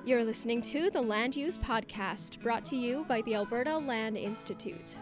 You're listening to the Land Use Podcast, brought to you by the Alberta Land Institute.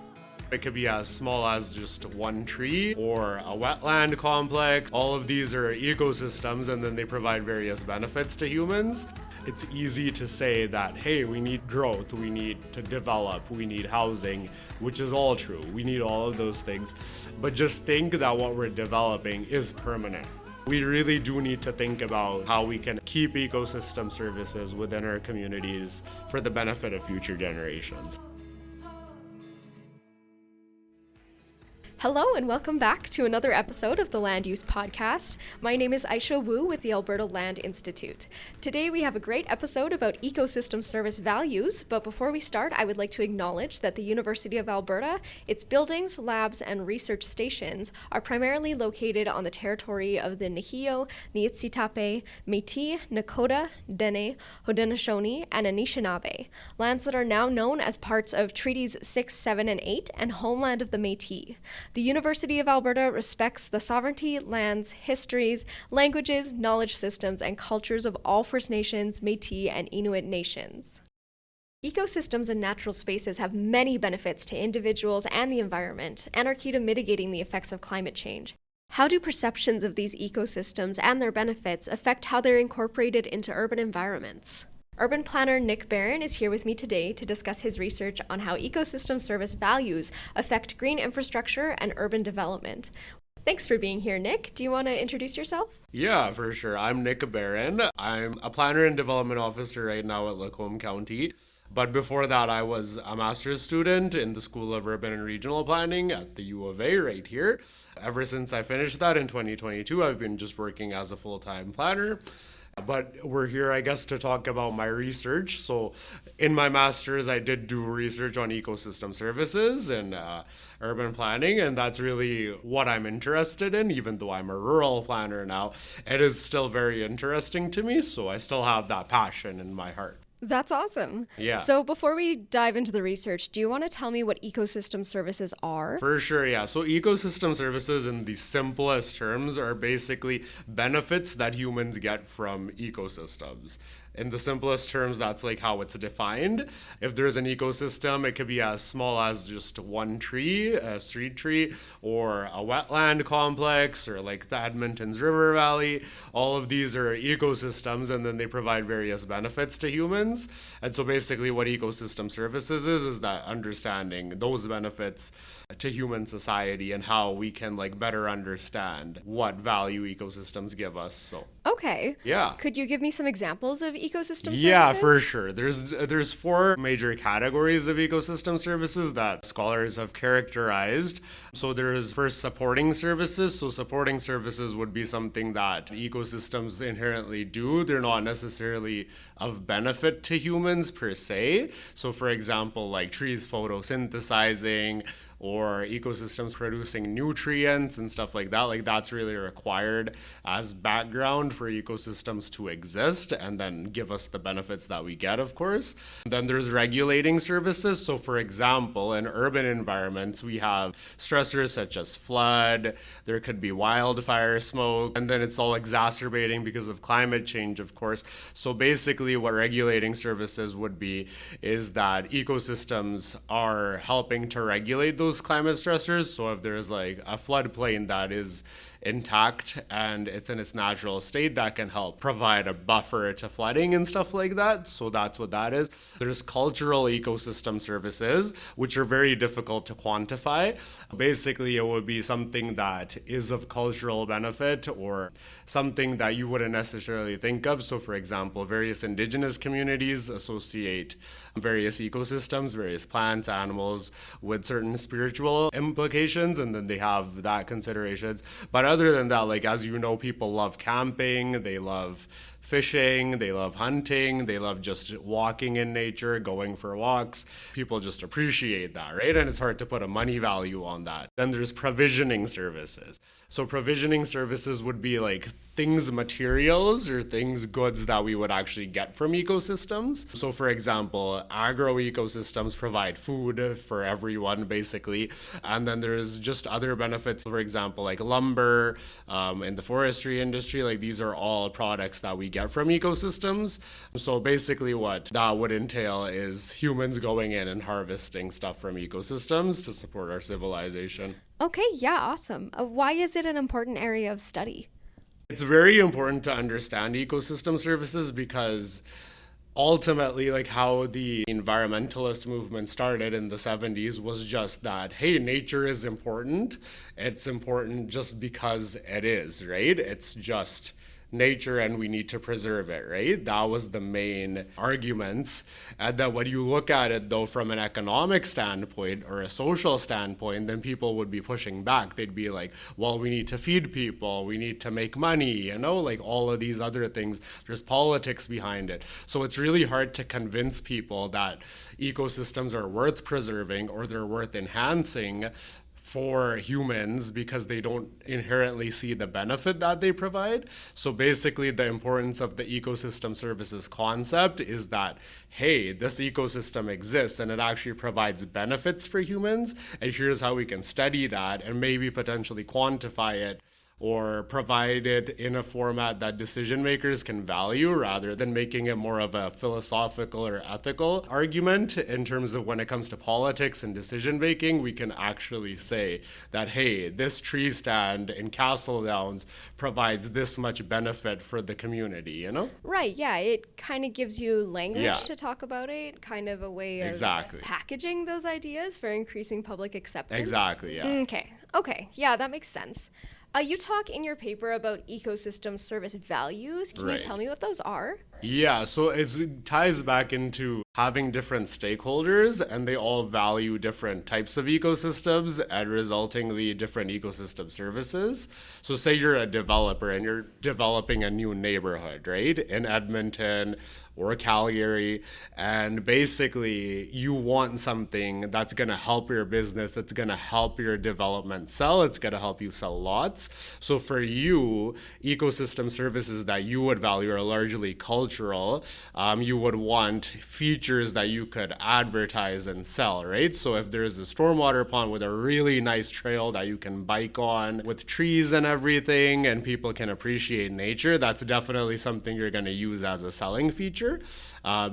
It could be as small as just one tree or a wetland complex. All of these are ecosystems, and then they provide various benefits to humans. It's easy to say that, hey, we need growth, we need to develop, we need housing, which is all true. We need all of those things. But just think that what we're developing is permanent. We really do need to think about how we can keep ecosystem services within our communities for the benefit of future generations. Hello and welcome back to another episode of the Land Use Podcast. My name is Aisha Wu with the Alberta Land Institute. Today we have a great episode about ecosystem service values, but before we start, I would like to acknowledge that the University of Alberta, its buildings, labs, and research stations are primarily located on the territory of the Nihio, Niitsitapi, Métis, Nakota, Dene, Haudenosaunee, and Anishinaabe, lands that are now known as parts of Treaties 6, 7, and 8, and homeland of the Métis. The University of Alberta respects the sovereignty, lands, histories, languages, knowledge systems, and cultures of all First Nations, Métis, and Inuit nations. Ecosystems and natural spaces have many benefits to individuals and the environment, and are key to mitigating the effects of climate change. How do perceptions of these ecosystems and their benefits affect how they're incorporated into urban environments? Urban planner Nick Baran is here with me today to discuss his research on how ecosystem service values affect green infrastructure and urban development. Thanks for being here, Nick. Do you want to introduce yourself? Yeah, for sure. I'm Nick Baran. I'm a planner and development officer right now at Lacombe County. But before that, I was a master's student in the School of Urban and Regional Planning at the U of A right here. Ever since I finished that in 2022, I've been just working as a full-time planner. But we're here, I guess, to talk about my research. So in my master's, I did do research on ecosystem services and urban planning, and that's really what I'm interested in, even though I'm a rural planner now. It is still very interesting to me, so I still have that passion in my heart. That's awesome. Yeah. So before we dive into the research, do you want to tell me what ecosystem services are? For sure, yeah. So ecosystem services in the simplest terms are basically benefits that humans get from ecosystems. In the simplest terms, that's like how it's defined. If there's an ecosystem, it could be as small as just one tree, a street tree, or a wetland complex, or like the Edmonton's River Valley. All of these are ecosystems, and then they provide various benefits to humans. And so basically what ecosystem services is that understanding those benefits to human society and how we can like better understand what value ecosystems give us. So Okay. yeah. Could you give me some examples of ecosystem services? Yeah, for sure. There's four major categories of ecosystem services that scholars have characterized. So there's first supporting services. So supporting services would be something that ecosystems inherently do. They're not necessarily of benefit to humans per se. So for example, like trees photosynthesizing, or ecosystems producing nutrients and stuff like that. Like that's really required as background for ecosystems to exist and then give us the benefits that we get, of course. Then there's regulating services. So for example, in urban environments, we have stressors such as flood, there could be wildfire smoke, and then it's all exacerbating because of climate change, of course. So basically what regulating services would be is that ecosystems are helping to regulate those climate stressors. So if there's like a floodplain that is intact and it's in its natural state, that can help provide a buffer to flooding and stuff like that. So that's what that is. There's cultural ecosystem services, which are very difficult to quantify. Basically, it would be something that is of cultural benefit or something that you wouldn't necessarily think of. So for example, various indigenous communities associate various ecosystems, various plants, animals with certain spiritual implications, and then they have that considerations. But other than that, like, as you know, people love camping, they love fishing, they love hunting, they love just walking in nature, going for walks. People just appreciate that, right? And it's hard to put a money value on that. Then there's provisioning services. So provisioning services would be like things, materials or things, goods that we would actually get from ecosystems. So for example, agro ecosystems provide food for everyone basically. And then there's just other benefits, for example, like lumber lumber, in the forestry industry. Like these are all products that we get from ecosystems. So basically what that would entail is humans going in and harvesting stuff from ecosystems to support our civilization. Okay, yeah, awesome. Why is it an important area of study? It's very important to understand ecosystem services because ultimately, like how the environmentalist movement started in the 70s was just that, hey, nature is important. It's important just because it is, right? It's just nature and we need to preserve it, right? That was the main arguments. And then when you look at it though from an economic standpoint or a social standpoint, then people would be pushing back. They'd be like, well, we need to feed people, we need to make money, like all of these other things. There's politics behind it. So it's really hard to convince people that ecosystems are worth preserving or they're worth enhancing for humans because they don't inherently see the benefit that they provide. So basically the importance of the ecosystem services concept is that, hey, this ecosystem exists and it actually provides benefits for humans, and here's how we can study that and maybe potentially quantify it or provide it in a format that decision makers can value rather than making it more of a philosophical or ethical argument. In terms of when it comes to politics and decision making, we can actually say that, hey, this tree stand in Castle Downs provides this much benefit for the community, Right, yeah, it kind of gives you language Yeah. to talk about it, kind of a way of Exactly. packaging those ideas for increasing public acceptance. Exactly, yeah. Okay, yeah, that makes sense. You talk in your paper about ecosystem service values. Can you Right. tell me what those are? Yeah, so it ties back into having different stakeholders and they all value different types of ecosystems and resultingly different ecosystem services. So say you're a developer and you're developing a new neighborhood, right? In Edmonton or Calgary, and basically you want something that's going to help your business, that's going to help your development sell, it's going to help you sell lots. So for you, ecosystem services that you would value are largely cultural. You would want features that you could advertise and sell, right? So if there's a stormwater pond with a really nice trail that you can bike on with trees and everything and people can appreciate nature, that's definitely something you're going to use as a selling feature.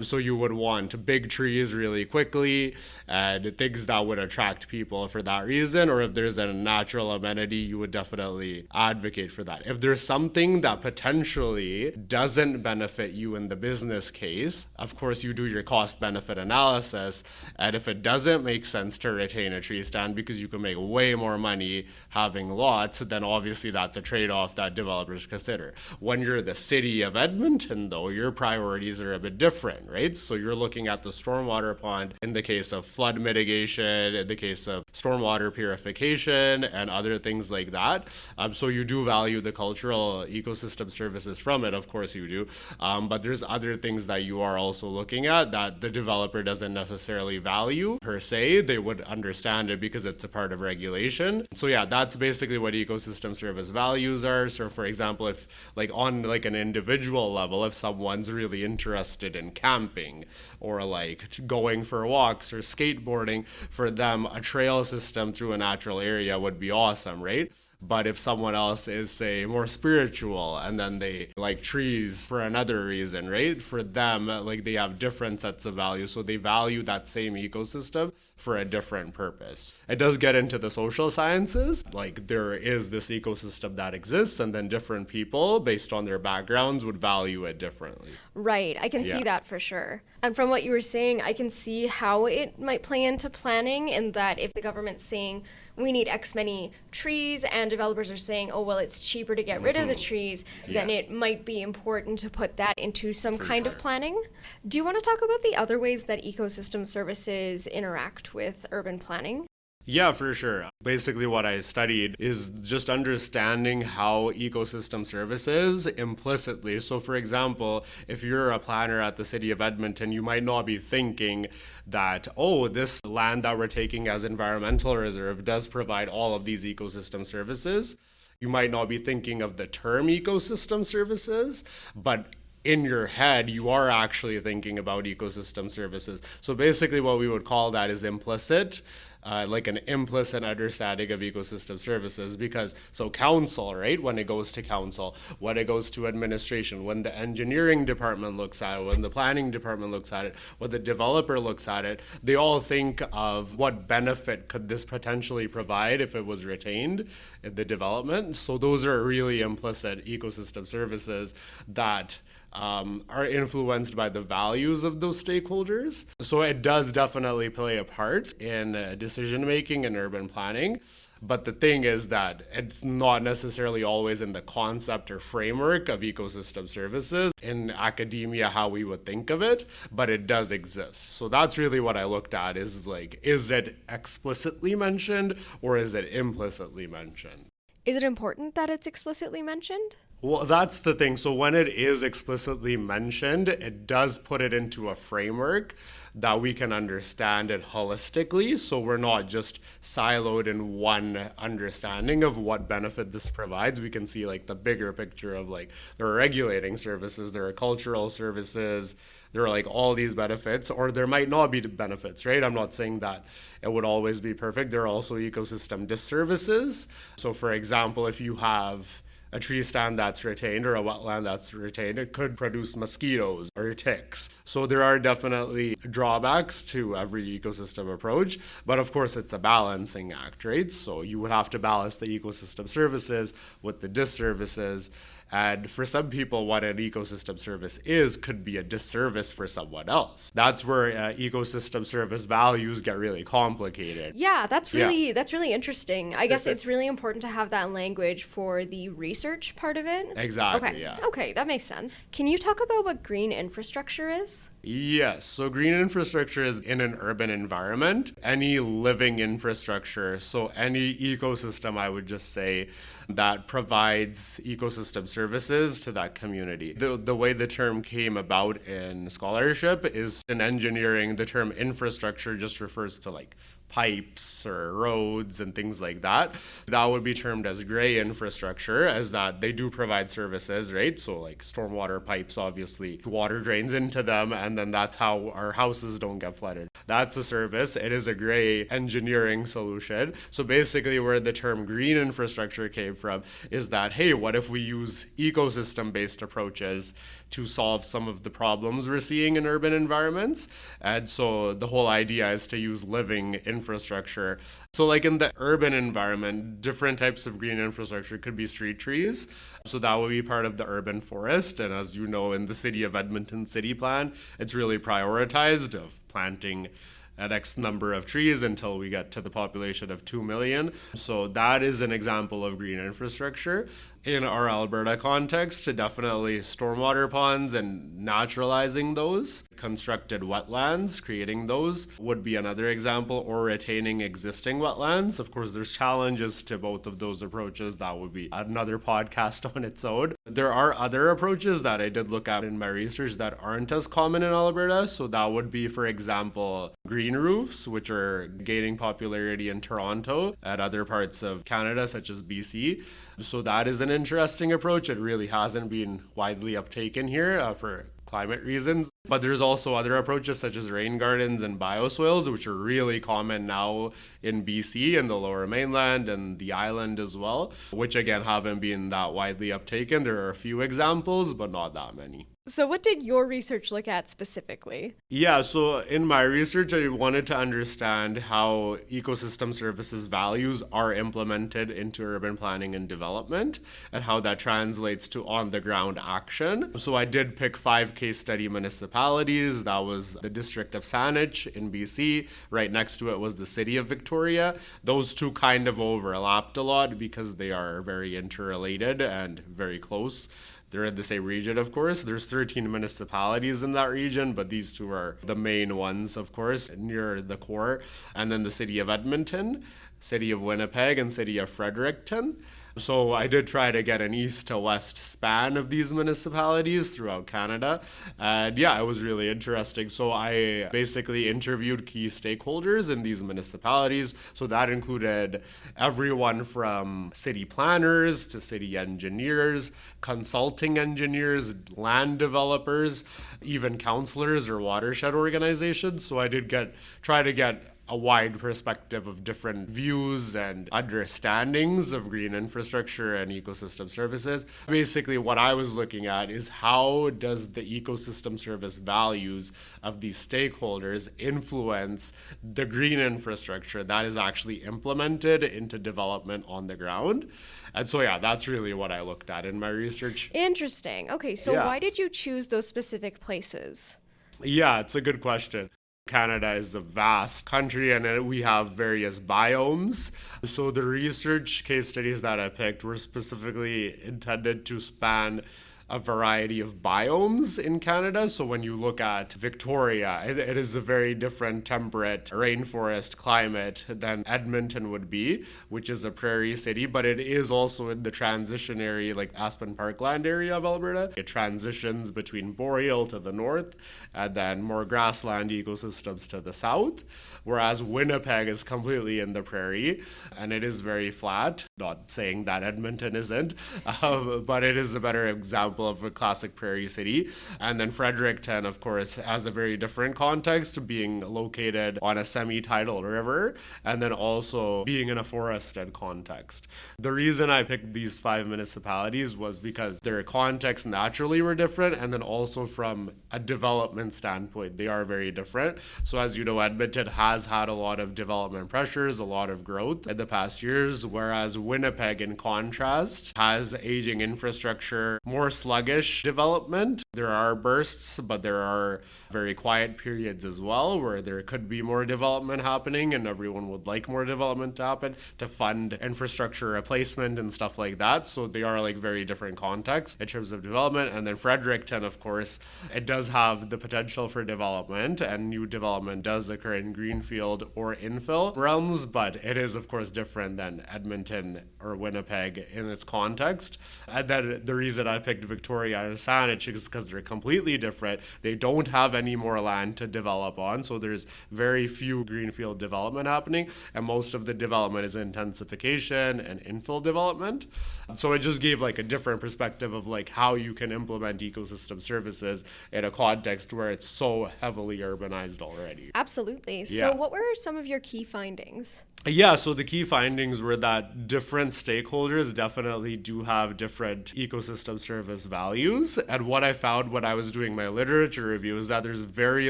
So you would want big trees really quickly and things that would attract people for that reason. Or if there's a natural amenity, you would definitely advocate for that. If there's something that potentially doesn't benefit you in the business case, of course you do your cost benefit analysis. And if it doesn't make sense to retain a tree stand because you can make way more money having lots, then obviously that's a trade-off that developers consider. When you're the city of Edmonton though, your priorities are a bit different, right? So you're looking at the stormwater pond in the case of flood mitigation, in the case of stormwater purification, and other things like that. So you do value the cultural ecosystem services from it, of course you do. But there's other things that you are also looking at that the developer doesn't necessarily value per se. They would understand it because it's a part of regulation. So yeah, that's basically what ecosystem service values are. So for example, if like on like an individual level, if someone's really interested in camping or like going for walks or skateboarding, for them a trail system through a natural area would be awesome, right? But if someone else is, say, more spiritual and then they like trees for another reason, right? For them, like they have different sets of values. So they value that same ecosystem for a different purpose. It does get into the social sciences. Like there is this ecosystem that exists and then different people based on their backgrounds would value it differently. Right, I can see that for sure. And from what you were saying, I can see how it might play into planning, in that if the government's saying we need X many trees and developers are saying, oh, well, it's cheaper to get rid of the trees, then it might be important to put that into some kind of planning. Do you want to talk about the other ways that ecosystem services interact with urban planning? Yeah, for sure. Basically, what I studied is just understanding how ecosystem services implicitly. So, for example, if you're a planner at the city of Edmonton, you might not be thinking that, oh, this land that we're taking as environmental reserve does provide all of these ecosystem services. You might not be thinking of the term ecosystem services, but in your head, you are actually thinking about ecosystem services. So basically what we would call that is implicit like an implicit understanding of ecosystem services, because so council, right, when it goes to council, when it goes to administration, when the engineering department looks at it, when the planning department looks at it, when the developer looks at it, they all think of what benefit could this potentially provide if it was retained in the development. So those are really implicit ecosystem services that are influenced by the values of those stakeholders. So it does definitely play a part in decision making and urban planning. But the thing is that it's not necessarily always in the concept or framework of ecosystem services in academia how we would think of it, but it does exist. So that's really what I looked at, is like, is it explicitly mentioned or is it implicitly mentioned? Is it important that it's explicitly mentioned? Well, that's the thing. So when it is explicitly mentioned, it does put it into a framework that we can understand it holistically. So we're not just siloed in one understanding of what benefit this provides. We can see like the bigger picture of like there are regulating services, there are cultural services, there are like all these benefits, or there might not be benefits, right? I'm not saying that it would always be perfect. There are also ecosystem disservices. So for example, if you have a tree stand that's retained or a wetland that's retained, it could produce mosquitoes or ticks. So there are definitely drawbacks to every ecosystem approach, but of course it's a balancing act, right? So you would have to balance the ecosystem services with the disservices. And for some people, what an ecosystem service is could be a disservice for someone else. That's where ecosystem service values get really complicated. Yeah, that's really interesting. I guess it's really important to have that language for the research part of it. Exactly, okay. yeah. Okay, that makes sense. Can you talk about what green infrastructure is? Yes, so green infrastructure is in an urban environment, any living infrastructure, so any ecosystem, I would just say, that provides ecosystem services to that community. The way the term came about in scholarship is in engineering, the term infrastructure just refers to like pipes or roads and things like that. That would be termed as gray infrastructure, as that they do provide services, right? So like stormwater pipes, obviously water drains into them, and then that's how our houses don't get flooded. That's a service. It is a gray engineering solution. So basically where the term green infrastructure came from is that, hey, what if we use ecosystem-based approaches to solve some of the problems we're seeing in urban environments? And so the whole idea is to use living infrastructure. So like in the urban environment, different types of green infrastructure could be street trees. So that would be part of the urban forest. And as you know, in the city of Edmonton city plan, it's really prioritized of planting an X number of trees until we get to the population of 2 million. So that is an example of green infrastructure. In our Alberta context, definitely stormwater ponds and naturalizing those, constructed wetlands, creating those would be another example, or retaining existing wetlands. Of course, there's challenges to both of those approaches. That would be another podcast on its own. There are other approaches that I did look at in my research that aren't as common in Alberta. So that would be, for example, green roofs, which are gaining popularity in Toronto and other parts of Canada, such as BC. So that is an interesting approach. It really hasn't been widely uptaken here for climate reasons. But there's also other approaches such as rain gardens and bioswales, which are really common now in BC and the Lower Mainland and the island as well, which again haven't been that widely uptaken. There are a few examples, but not that many. So what did your research look at specifically? Yeah, so in my research, I wanted to understand how ecosystem services values are implemented into urban planning and development and how that translates to on-the-ground action. So I did pick 5 case study municipalities. That was the district of Saanich in BC. Right next to it was the city of Victoria. Those two kind of overlapped a lot because they are very interrelated and very close. They're in the same region, of course. There's 13 municipalities in that region, but these two are the main ones, of course, near the core. And then the city of Edmonton, city of Winnipeg, and city of Fredericton. So I did try to get an east to west span of these municipalities throughout Canada. And yeah, it was really interesting. So I basically interviewed key stakeholders in these municipalities. So that included everyone from city planners to city engineers, consulting engineers, land developers, even councillors or watershed organizations. So I did try to get a wide perspective of different views and understandings of green infrastructure and ecosystem services. Basically, what I was looking at is how does the ecosystem service values of these stakeholders influence the green infrastructure that is actually implemented into development on the ground. And so, yeah, that's really what I looked at in my research. Interesting. Okay, so Yeah. why did you choose those specific places? Yeah, it's a good question. Canada is a vast country and we have various biomes. So the research case studies that I picked were specifically intended to span a variety of biomes in Canada. So when you look at Victoria, it is a very different temperate rainforest climate than Edmonton would be, which is a prairie city, but it is also in the transition area, like Aspen Parkland area of Alberta. It transitions between boreal to the north and then more grassland ecosystems to the south, whereas Winnipeg is completely in the prairie and it is very flat. Not saying that Edmonton isn't, but it is a better example of a classic prairie city. And then Fredericton, of course, has a very different context, being located on a semi-tidal river and then also being in a forested context. The reason I picked these 5 municipalities was because their contexts naturally were different, and then also from a development standpoint, they are very different. So as you know, Edmonton has had a lot of development pressures, a lot of growth in the past years, whereas Winnipeg, in contrast, has aging infrastructure, more sluggish development. There are bursts, but there are very quiet periods as well where there could be more development happening and everyone would like more development to happen to fund infrastructure replacement and stuff like that. So they are like very different contexts in terms of development. And then Fredericton, of course, it does have the potential for development, and new development does occur in greenfield or infill realms, but it is, of course, different than Edmonton or Winnipeg in its context. And then the reason I picked Victoria and Saanich is because they're completely different. They don't have any more land to develop on, so there's very few greenfield development happening, and most of the development is intensification and infill development. So it just gave like a different perspective of like how you can implement ecosystem services in a context where it's so heavily urbanized already. Absolutely. So Yeah. what were some of your key findings? Yeah, so the key findings were that different stakeholders definitely do have different ecosystem service values. And what I found when I was doing my literature review is that there's very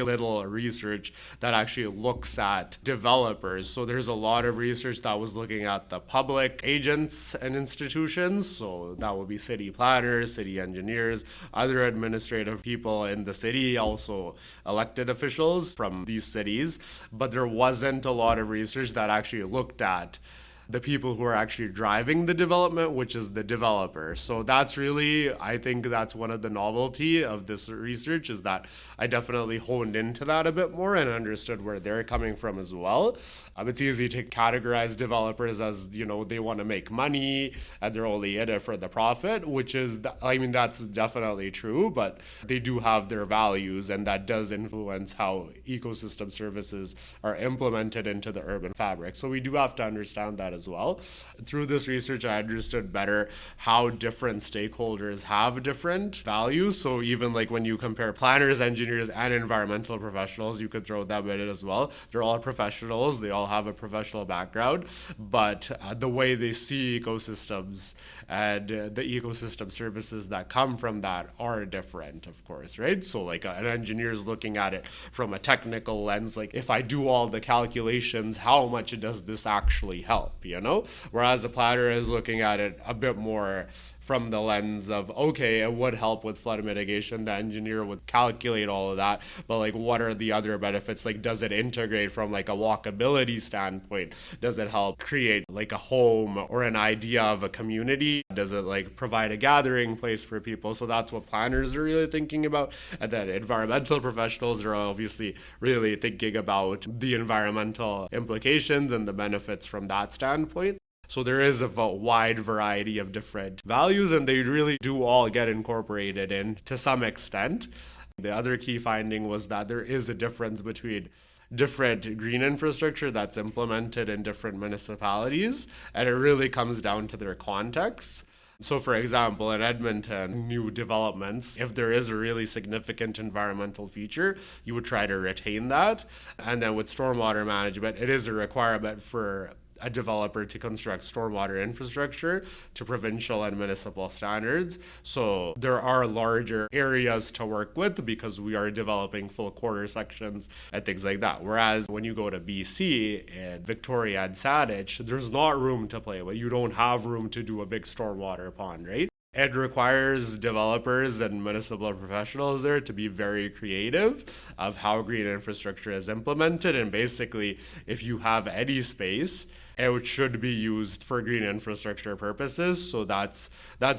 little research that actually looks at developers. So there's a lot of research that was looking at the public agents and institutions. So that would be city planners, city engineers, other administrative people in the city, also elected officials from these cities. But there wasn't a lot of research that actually looked at the people who are actually driving the development, which is the developer. So that's really, I think that's one of the novelty of this research, is that I definitely honed into that a bit more and understood where they're coming from as well. It's easy to categorize developers as, you know, they want to make money and they're only in it for the profit, which is, I mean, that's definitely true, but they do have their values, and that does influence how ecosystem services are implemented into the urban fabric. So we do have to understand that as well. Through this research, I understood better how different stakeholders have different values. So even like when you compare planners, engineers, and environmental professionals, you could throw them in it as well. They're all professionals. They all have a professional background, but the way they see ecosystems and the ecosystem services that come from that are different, of course, right? So like an engineer is looking at it from a technical lens, like if I do all the calculations, how much does this actually help, you know? Whereas a planner is looking at it a bit more from the lens of, okay, it would help with flood mitigation. The engineer would calculate all of that, but like, what are the other benefits? Like, does it integrate from like a walkability standpoint? Does it help create like a home or an idea of a community? Does it like provide a gathering place for people? So that's what planners are really thinking about. And then environmental professionals are obviously really thinking about the environmental implications and the benefits from that standpoint. So there is a wide variety of different values, and they really do all get incorporated in to some extent. The other key finding was that there is a difference between different green infrastructure that's implemented in different municipalities, and it really comes down to their contexts. So, for example, in Edmonton, new developments, if there is a really significant environmental feature, you would try to retain that. And then with stormwater management, it is a requirement for a developer to construct stormwater infrastructure to provincial and municipal standards. So there are larger areas to work with because we are developing full quarter sections and things like that. Whereas when you go to BC and Victoria and Saanich, there's not room to play with. You don't have room to do a big stormwater pond, right? It requires developers and municipal professionals there to be very creative of how green infrastructure is implemented. And basically, if you have any space, it should be used for green infrastructure purposes. So that's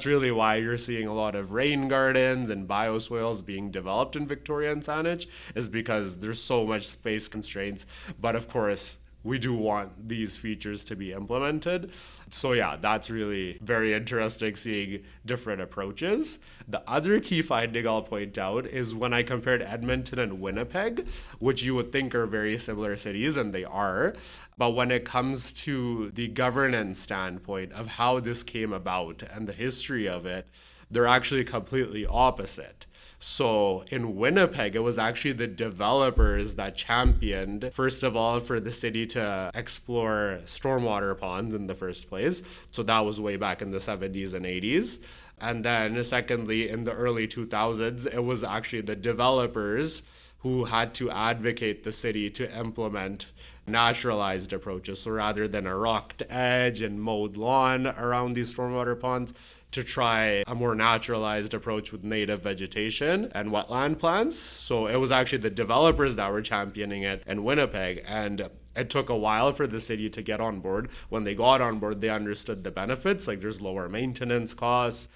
really why you're seeing a lot of rain gardens and bioswales being developed in Victoria and Saanich, is because there's so much space constraints. But of course, we do want these features to be implemented. So yeah, that's really very interesting seeing different approaches. The other key finding I'll point out is when I compared Edmonton and Winnipeg, which you would think are very similar cities, and they are, but when it comes to the governance standpoint of how this came about and the history of it, they're actually completely opposite. So in Winnipeg, it was actually the developers that championed, first of all, for the city to explore stormwater ponds in the first place. So that was way back in the 70s and 80s. And then secondly, in the early 2000s, it was actually the developers who had to advocate the city to implement naturalized approaches. So rather than a rocked edge and mowed lawn around these stormwater ponds, to try a more naturalized approach with native vegetation and wetland plants. So it was actually the developers that were championing it in Winnipeg. And it took a while for the city to get on board. When they got on board, they understood the benefits, like there's lower maintenance costs,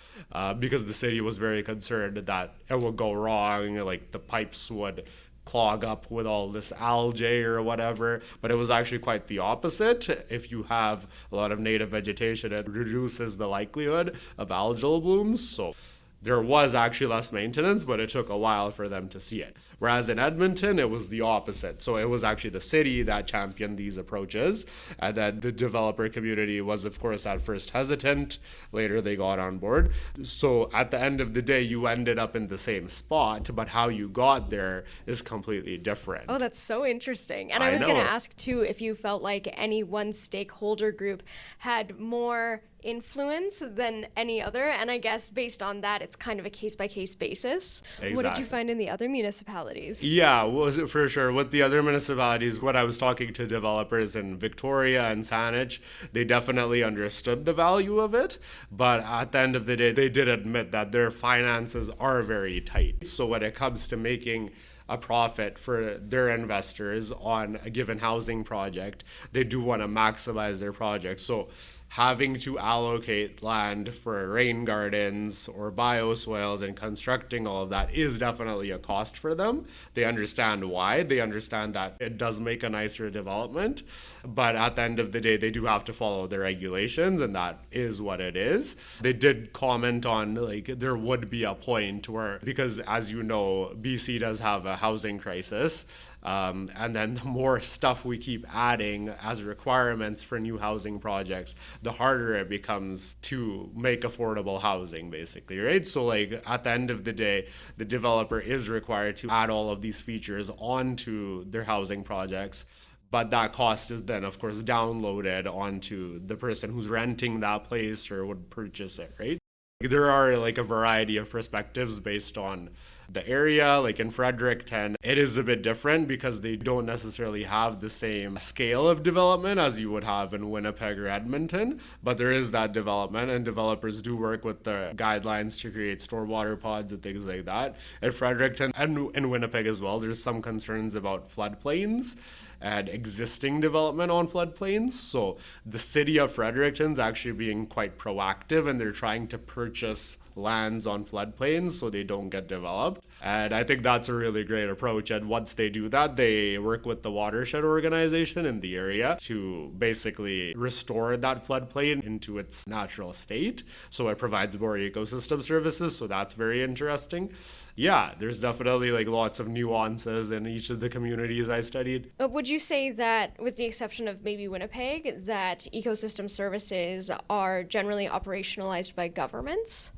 because the city was very concerned that it would go wrong, like the pipes would clog up with all this algae or whatever. But it was actually quite the opposite. If you have a lot of native vegetation, it reduces the likelihood of algal blooms. So there was actually less maintenance, but it took a while for them to see it. Whereas in Edmonton, it was the opposite. So it was actually the city that championed these approaches. And then the developer community was, of course, at first hesitant. Later, they got on board. So at the end of the day, you ended up in the same spot, but how you got there is completely different. Oh, that's so interesting. And I was going to ask, too, if you felt like any one stakeholder group had more influence than any other, and I guess based on that it's kind of a case-by-case basis. Exactly. What did you find in the other municipalities? Yeah, well, for sure. With the other municipalities, when I was talking to developers in Victoria and Saanich, they definitely understood the value of it, but at the end of the day, they did admit that their finances are very tight. So when it comes to making a profit for their investors on a given housing project, they do want to maximize their project. So having to allocate land for rain gardens or bioswales and constructing all of that is definitely a cost for them. They understand why. They understand that it does make a nicer development, but at the end of the day, they do have to follow the regulations, and that is what it is. They did comment on, like, there would be a point where, because as you know, BC does have a housing crisis, and then the more stuff we keep adding as requirements for new housing projects, the harder it becomes to make affordable housing, basically, right? So like at the end of the day, the developer is required to add all of these features onto their housing projects. But that cost is then, of course, downloaded onto the person who's renting that place or would purchase it, right? There are like a variety of perspectives based on the area. Like in Fredericton, it is a bit different because they don't necessarily have the same scale of development as you would have in Winnipeg or Edmonton, but there is that development, and developers do work with the guidelines to create stormwater pods and things like that. In Fredericton and in Winnipeg as well, there's some concerns about floodplains and existing development on floodplains. So the city of Fredericton's actually being quite proactive, and they're trying to purchase lands on floodplains so they don't get developed. And I think that's a really great approach. And once they do that, they work with the watershed organization in the area to basically restore that floodplain into its natural state. So it provides more ecosystem services. So that's very interesting. Yeah, there's definitely like lots of nuances in each of the communities I studied. Would you say that, with the exception of maybe Winnipeg, that ecosystem services are generally operationalized by governments?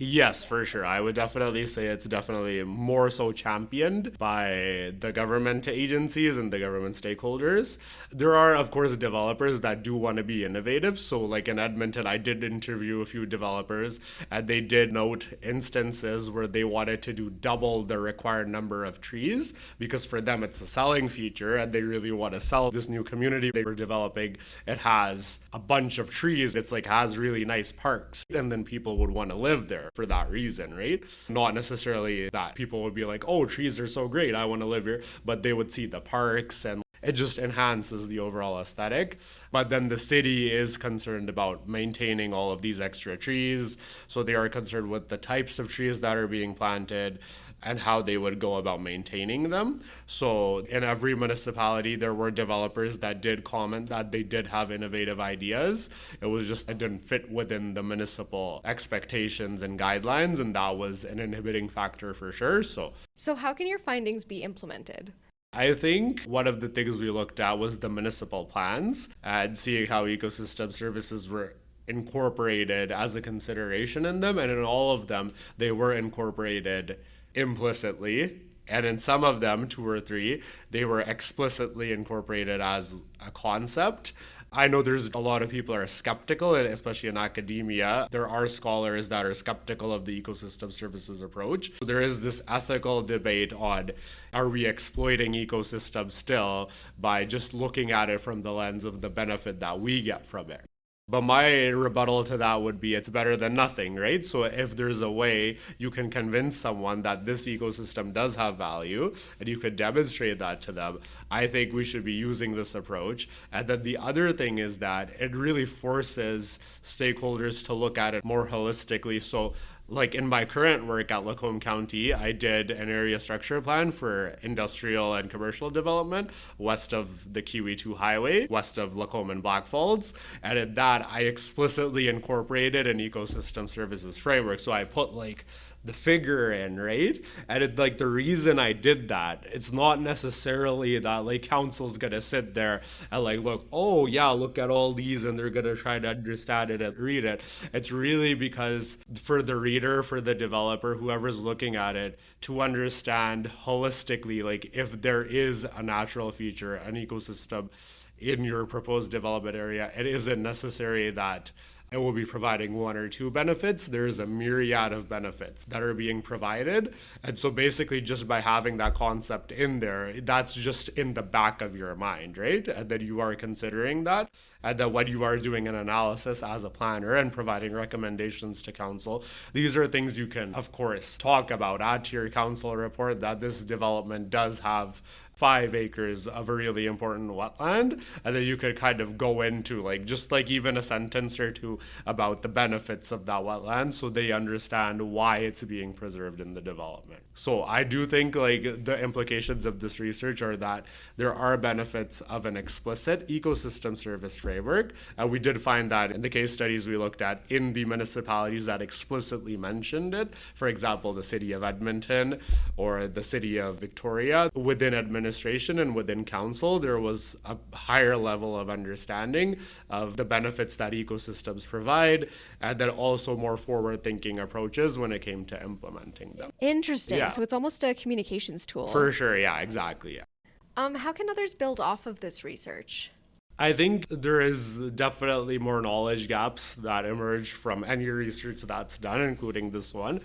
Yes, for sure. I would definitely say it's definitely more so championed by the government agencies and the government stakeholders. There are, of course, developers that do want to be innovative. So, like in Edmonton, I did interview a few developers, and they did note instances where they wanted to do double the required number of trees because for them it's a selling feature and they really want to sell this new community they were developing. It has a bunch of trees. It's like has really nice parks, and then people would want to live there for that reason, right? Not necessarily that people would be like, oh, trees are so great, I want to live here, but they would see the parks and it just enhances the overall aesthetic. But then the city is concerned about maintaining all of these extra trees. So they are concerned with the types of trees that are being planted and how they would go about maintaining them. So in every municipality, there were developers that did comment that they did have innovative ideas. It was just, it didn't fit within the municipal expectations and guidelines, and that was an inhibiting factor for sure. So how can your findings be implemented? I think one of the things we looked at was the municipal plans and seeing how ecosystem services were incorporated as a consideration in them. And in all of them, they were incorporated implicitly. And in some of them, 2 or 3, they were explicitly incorporated as a concept. I know there's a lot of people are skeptical, and especially in academia, there are scholars that are skeptical of the ecosystem services approach. There is this ethical debate on, are we exploiting ecosystems still by just looking at it from the lens of the benefit that we get from it? But my rebuttal to that would be it's better than nothing, right? So if there's a way you can convince someone that this ecosystem does have value and you could demonstrate that to them, I think we should be using this approach. And then the other thing is that it really forces stakeholders to look at it more holistically. So like in my current work at Lacombe County, I did an area structure plan for industrial and commercial development west of the Kiwi 2 highway, west of Lacombe and Blackfalds. And in that, I explicitly incorporated an ecosystem services framework. So I put like the figure in, right? And it, like the reason I did that, it's not necessarily that like council's gonna sit there and like look, oh yeah, look at all these and they're gonna try to understand it and read it. It's really because for the reader, for the developer, whoever's looking at it, to understand holistically, like if there is a natural feature, an ecosystem in your proposed development area, it isn't necessary that it will be providing 1 or 2 benefits. There's a myriad of benefits that are being provided. And so basically just by having that concept in there, that's just in the back of your mind, right? And that you are considering that. And that when you are doing an analysis as a planner and providing recommendations to council, these are things you can, of course, talk about, add to your council report that this development does have 5 acres of a really important wetland, and then you could kind of go into like just like even a sentence or 2 about the benefits of that wetland so they understand why it's being preserved in the development. So I do think like the implications of this research are that there are benefits of an explicit ecosystem service framework, and we did find that in the case studies we looked at in the municipalities that explicitly mentioned it. For example, the city of Edmonton or the city of Victoria, within administration and within council, there was a higher level of understanding of the benefits that ecosystems provide, and then also more forward-thinking approaches when it came to implementing them. Interesting. Yeah. So it's almost a communications tool. For sure, yeah, exactly, yeah. How can others build off of this research? I think there is definitely more knowledge gaps that emerge from any research that's done, including this one.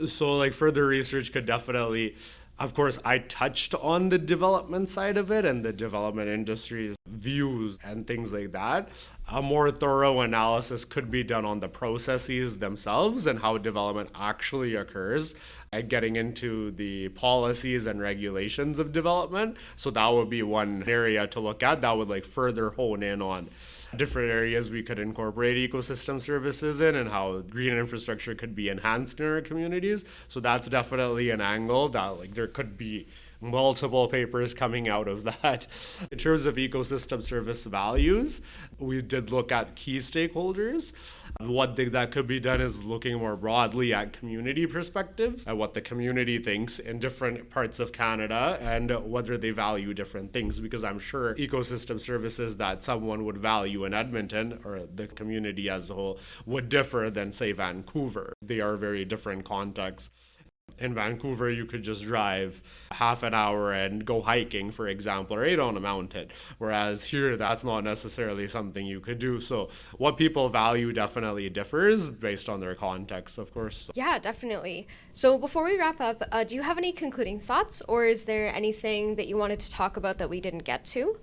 So like further research could definitely, of course, I touched on the development side of it and the development industry's views and things like that. A more thorough analysis could be done on the processes themselves and how development actually occurs, and getting into the policies and regulations of development. So that would be one area to look at that would like further hone in on different areas we could incorporate ecosystem services in and how green infrastructure could be enhanced in our communities. So that's definitely an angle that like there could be multiple papers coming out of that. In terms of ecosystem service values, we did look at key stakeholders. One thing that could be done is looking more broadly at community perspectives, at what the community thinks in different parts of Canada and whether they value different things, because I'm sure ecosystem services that someone would value in Edmonton or the community as a whole would differ than, say, Vancouver. They are very different contexts. In Vancouver, you could just drive half an hour and go hiking, for example, right on a mountain. Whereas here, that's not necessarily something you could do. So what people value definitely differs based on their context, of course. Yeah, definitely. So before we wrap up, do you have any concluding thoughts, or is there anything that you wanted to talk about that we didn't get to?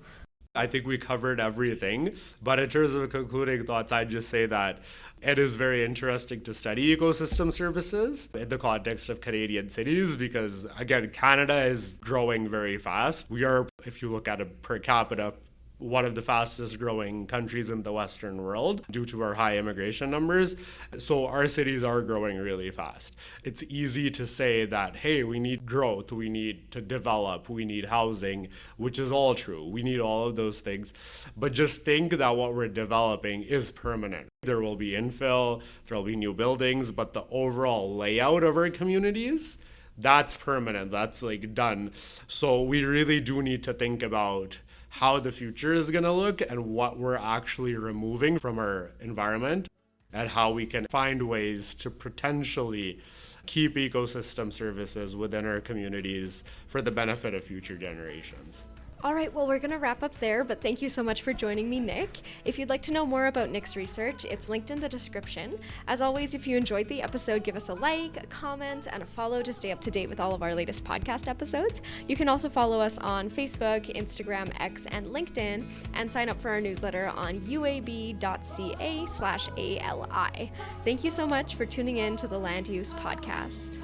I think we covered everything. But in terms of concluding thoughts, I'd just say that it is very interesting to study ecosystem services in the context of Canadian cities because, again, Canada is growing very fast. We are, if you look at it per capita, one of the fastest growing countries in the Western world due to our high immigration numbers. So our cities are growing really fast. It's easy to say that, hey, we need growth, we need to develop, we need housing, which is all true. We need all of those things. But just think that what we're developing is permanent. There will be infill, there will be new buildings, but the overall layout of our communities, that's permanent, that's like done. So we really do need to think about how the future is going to look and what we're actually removing from our environment and how we can find ways to potentially keep ecosystem services within our communities for the benefit of future generations. All right, well, we're going to wrap up there, but thank you so much for joining me, Nick. If you'd like to know more about Nick's research, it's linked in the description. As always, if you enjoyed the episode, give us a like, a comment, and a follow to stay up to date with all of our latest podcast episodes. You can also follow us on Facebook, Instagram, X, and LinkedIn, and sign up for our newsletter on uab.ca/ALI. Thank you so much for tuning in to the Land Use Podcast.